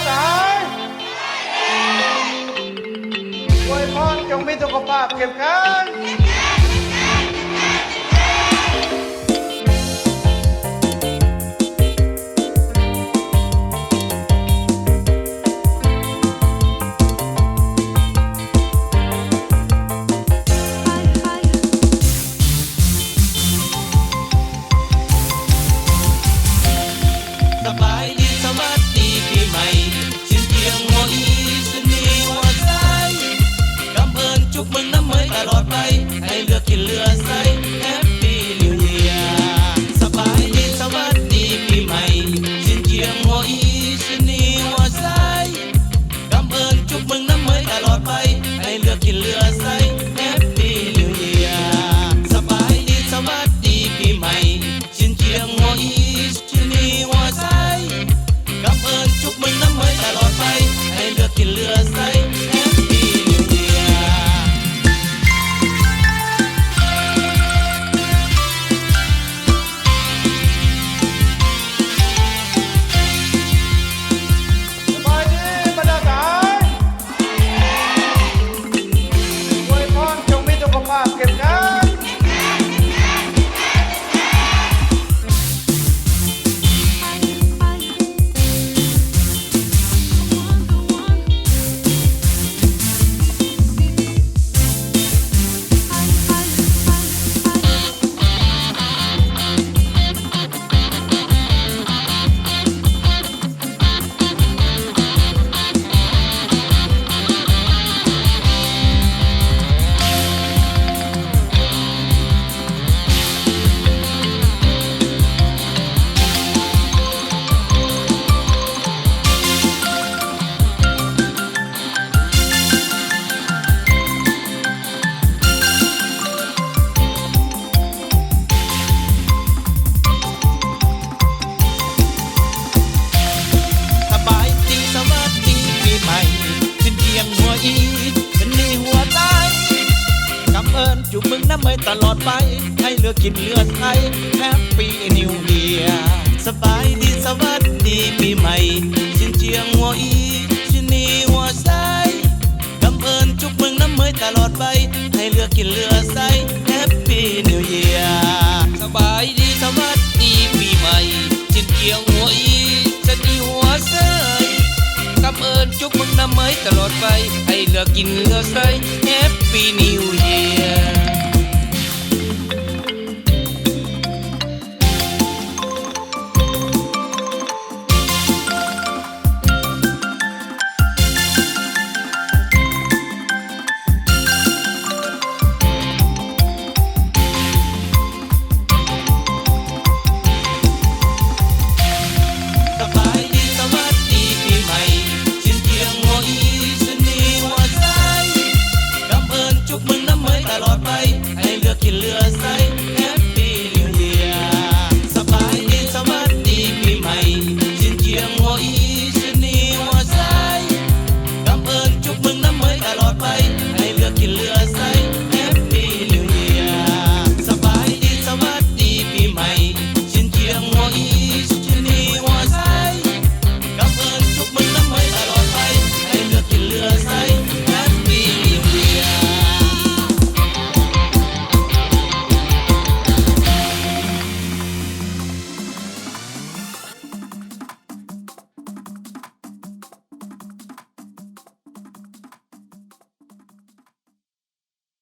สายอวยพรจงมีสุขภาพเข้มแข็งสบายดีสวัสดีปีใหม่สิ้นเที่ยงหัวอีสนีหัวใจกำเอิญจุกมึงน้ำเมยตลอดไปให้เลือกกินเลือใส่แฮปปี้นิวเยียร์สบายดีสวัสดีปีใหม่สิ้นเที่ยงหัวอีสนีหัวใจกำเอิญจุกมึงน้ำเมยตลอดไปให้เลือกกินเลือใส่แฮปปี้นิวเยียร์สบายดีสวัสดีปีใหม่สิ้นเที่ยงหัวอีสนีหัวใจกำเอิญจุกมึงน้ำเมยตลอดไปให้เลือกกินเลือใส่แฮปปี้นิวเยียร์ สบายดีบรรดาสายอวยพรจงมีสุขภาพเข้มแข็งสบายดีสวัสดีปีใหม่สิ้นเที่ยงหัวอีเป็นนี่หัวใจกำเอิญจุกมึงน้ำเมยตลอดไปให้เลือกกินเลือดไทยแฮปปี้นิวเยียร์สบายดีสวัสดีปีใหม่สิ้นเที่ยงหัวอีชิ้นนี้หัวใจกำเอิญจุกมึงน้ำเมยตลอดไปให้เลือกกินเลือดใสแฮปปี้นิวเยียร์สบายดีสวัสดีปีใหม่สิ้นเที่ยงหัวอีฉันอีหัวใจกำเอิญจุกมึงน้ำเมยตลอดไปให้เลือกกินเลือดใสแฮปปี้นิวเยียร์